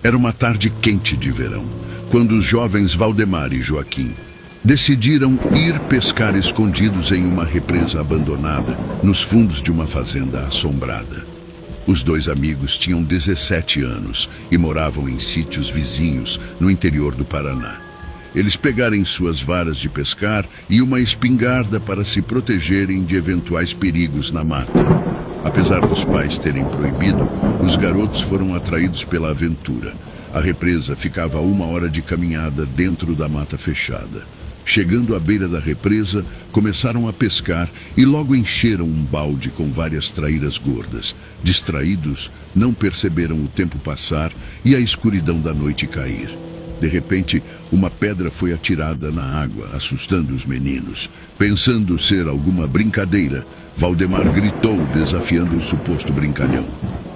Era uma tarde quente de verão, quando os jovens Valdemar e Joaquim decidiram ir pescar escondidos em uma represa abandonada, nos fundos de uma fazenda assombrada. Os dois amigos tinham 17 anos e moravam em sítios vizinhos, no interior do Paraná. Eles pegaram suas varas de pescar e uma espingarda para se protegerem de eventuais perigos na mata. Apesar dos pais terem proibido, os garotos foram atraídos pela aventura. A represa ficava a 1 hora de caminhada dentro da mata fechada. Chegando à beira da represa, começaram a pescar e logo encheram um balde com várias traíras gordas. Distraídos, não perceberam o tempo passar e a escuridão da noite cair. De repente, uma pedra foi atirada na água, assustando os meninos. Pensando ser alguma brincadeira, Valdemar gritou, desafiando o suposto brincalhão.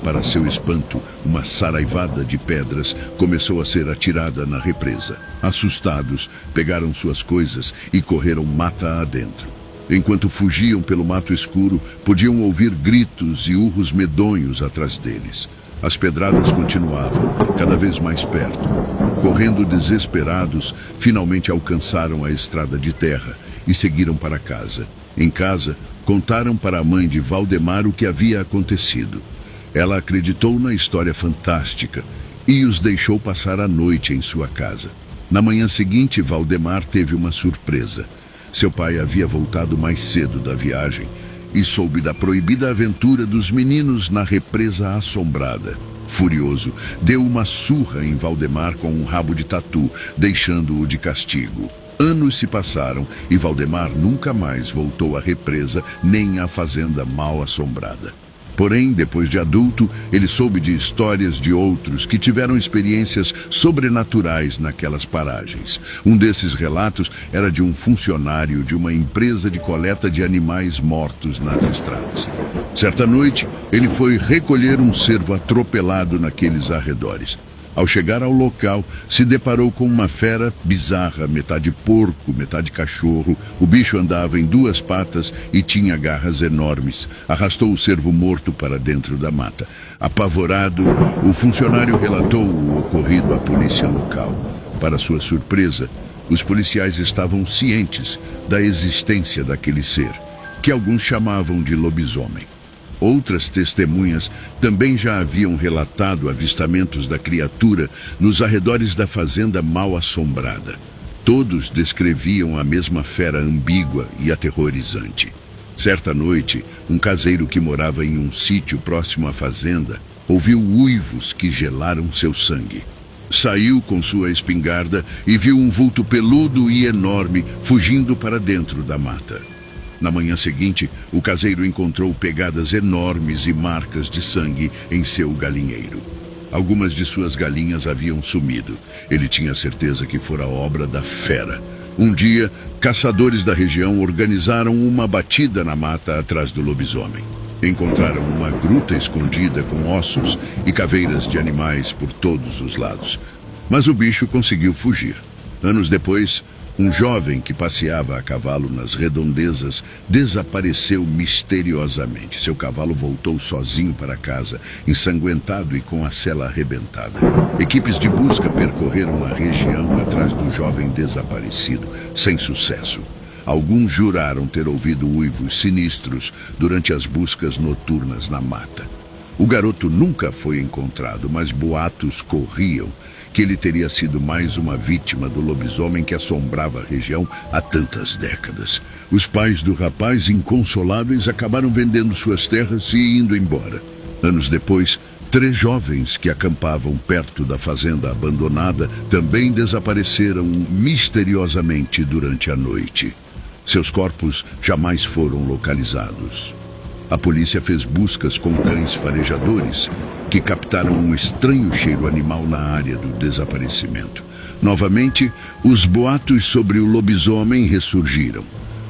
Para seu espanto, uma saraivada de pedras começou a ser atirada na represa. Assustados, pegaram suas coisas e correram mata adentro. Enquanto fugiam pelo mato escuro, podiam ouvir gritos e urros medonhos atrás deles. As pedradas continuavam, cada vez mais perto. Correndo desesperados, finalmente alcançaram a estrada de terra e seguiram para casa. Em casa, contaram para a mãe de Valdemar o que havia acontecido. Ela acreditou na história fantástica e os deixou passar a noite em sua casa. Na manhã seguinte, Valdemar teve uma surpresa. Seu pai havia voltado mais cedo da viagem e soube da proibida aventura dos meninos na represa assombrada. Furioso, deu uma surra em Valdemar com um rabo de tatu, deixando-o de castigo. Anos se passaram e Valdemar nunca mais voltou à represa nem à fazenda mal assombrada. Porém, depois de adulto, ele soube de histórias de outros que tiveram experiências sobrenaturais naquelas paragens. Um desses relatos era de um funcionário de uma empresa de coleta de animais mortos nas estradas. Certa noite, ele foi recolher um cervo atropelado naqueles arredores. Ao chegar ao local, se deparou com uma fera bizarra, metade porco, metade cachorro. O bicho andava em 2 patas e tinha garras enormes. Arrastou o cervo morto para dentro da mata. Apavorado, o funcionário relatou o ocorrido à polícia local. Para sua surpresa, os policiais estavam cientes da existência daquele ser, que alguns chamavam de lobisomem. Outras testemunhas também já haviam relatado avistamentos da criatura nos arredores da fazenda mal assombrada. Todos descreviam a mesma fera ambígua e aterrorizante. Certa noite, um caseiro que morava em um sítio próximo à fazenda ouviu uivos que gelaram seu sangue. Saiu com sua espingarda e viu um vulto peludo e enorme fugindo para dentro da mata. Na manhã seguinte, o caseiro encontrou pegadas enormes e marcas de sangue em seu galinheiro. Algumas de suas galinhas haviam sumido. Ele tinha certeza que fora obra da fera. Um dia, caçadores da região organizaram uma batida na mata atrás do lobisomem. Encontraram uma gruta escondida com ossos e caveiras de animais por todos os lados. Mas o bicho conseguiu fugir. Anos depois, um jovem que passeava a cavalo nas redondezas desapareceu misteriosamente. Seu cavalo voltou sozinho para casa, ensanguentado e com a sela arrebentada. Equipes de busca percorreram a região atrás do jovem desaparecido, sem sucesso. Alguns juraram ter ouvido uivos sinistros durante as buscas noturnas na mata. O garoto nunca foi encontrado, mas boatos corriam que ele teria sido mais uma vítima do lobisomem que assombrava a região há tantas décadas. Os pais do rapaz, inconsoláveis, acabaram vendendo suas terras e indo embora. Anos depois, 3 jovens que acampavam perto da fazenda abandonada também desapareceram misteriosamente durante a noite. Seus corpos jamais foram localizados. A polícia fez buscas com cães farejadores que captaram um estranho cheiro animal na área do desaparecimento. Novamente, os boatos sobre o lobisomem ressurgiram.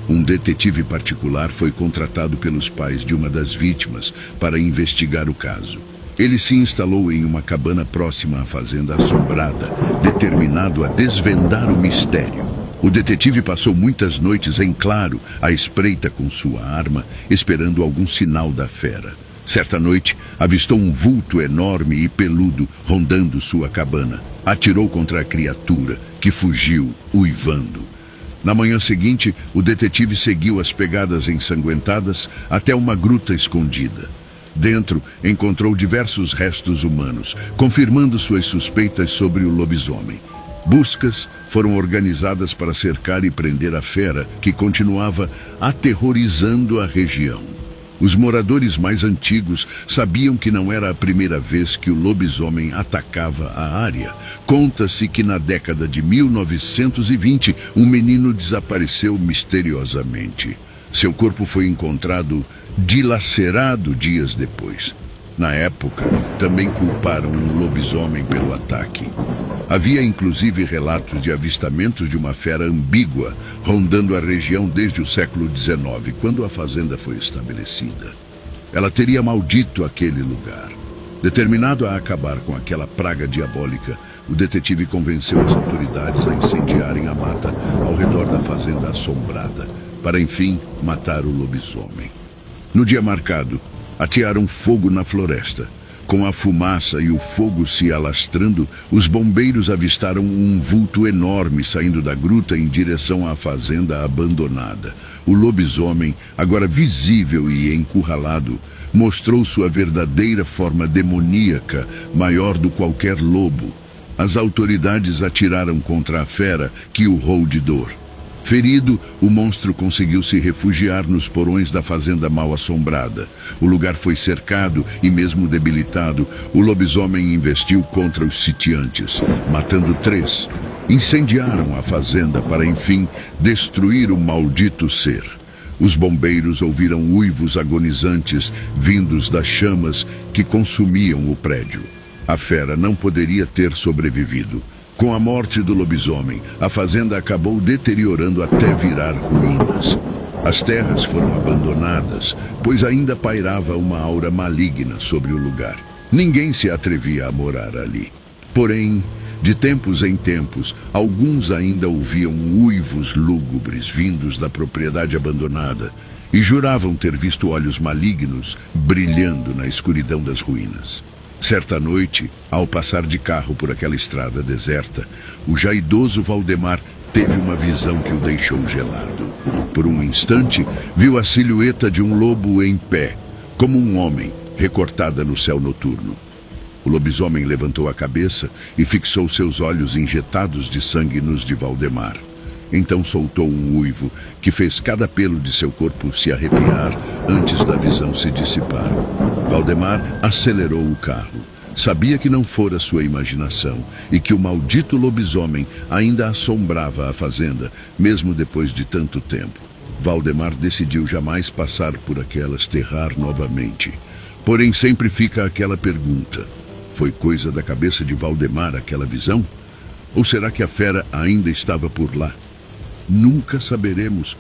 Um detetive particular foi contratado pelos pais de uma das vítimas para investigar o caso. Ele se instalou em uma cabana próxima à fazenda assombrada, determinado a desvendar o mistério. O detetive passou muitas noites em claro, à espreita com sua arma, esperando algum sinal da fera. Certa noite, avistou um vulto enorme e peludo rondando sua cabana. Atirou contra a criatura, que fugiu, uivando. Na manhã seguinte, o detetive seguiu as pegadas ensanguentadas até uma gruta escondida. Dentro, encontrou diversos restos humanos, confirmando suas suspeitas sobre o lobisomem. Buscas foram organizadas para cercar e prender a fera, que continuava aterrorizando a região. Os moradores mais antigos sabiam que não era a primeira vez que o lobisomem atacava a área. Conta-se que na década de 1920, um menino desapareceu misteriosamente. Seu corpo foi encontrado dilacerado dias depois. Na época, também culparam um lobisomem pelo ataque. Havia inclusive relatos de avistamentos de uma fera ambígua rondando a região desde o século XIX, quando a fazenda foi estabelecida. Ela teria maldito aquele lugar. Determinado a acabar com aquela praga diabólica, o detetive convenceu as autoridades a incendiarem a mata ao redor da fazenda assombrada, para enfim matar o lobisomem. No dia marcado, atearam fogo na floresta. Com a fumaça e o fogo se alastrando, os bombeiros avistaram um vulto enorme saindo da gruta em direção à fazenda abandonada. O lobisomem, agora visível e encurralado, mostrou sua verdadeira forma demoníaca, maior do que qualquer lobo. As autoridades atiraram contra a fera, que urrou de dor. Ferido, o monstro conseguiu se refugiar nos porões da fazenda mal assombrada. O lugar foi cercado e, mesmo debilitado, o lobisomem investiu contra os sitiantes, matando 3. Incendiaram a fazenda para, enfim, destruir o maldito ser. Os bombeiros ouviram uivos agonizantes vindos das chamas que consumiam o prédio. A fera não poderia ter sobrevivido. Com a morte do lobisomem, a fazenda acabou deteriorando até virar ruínas. As terras foram abandonadas, pois ainda pairava uma aura maligna sobre o lugar. Ninguém se atrevia a morar ali. Porém, de tempos em tempos, alguns ainda ouviam uivos lúgubres vindos da propriedade abandonada e juravam ter visto olhos malignos brilhando na escuridão das ruínas. Certa noite, ao passar de carro por aquela estrada deserta, o já idoso Valdemar teve uma visão que o deixou gelado. Por um instante, viu a silhueta de um lobo em pé, como um homem, recortada no céu noturno. O lobisomem levantou a cabeça e fixou seus olhos injetados de sangue nos de Valdemar. Então soltou um uivo que fez cada pelo de seu corpo se arrepiar antes da visão se dissipar. Valdemar acelerou o carro. Sabia que não fora sua imaginação e que o maldito lobisomem ainda assombrava a fazenda, mesmo depois de tanto tempo. Valdemar decidiu jamais passar por aquelas terrar novamente. Porém, sempre fica aquela pergunta: foi coisa da cabeça de Valdemar aquela visão? Ou será que a fera ainda estava por lá? Nunca saberemos,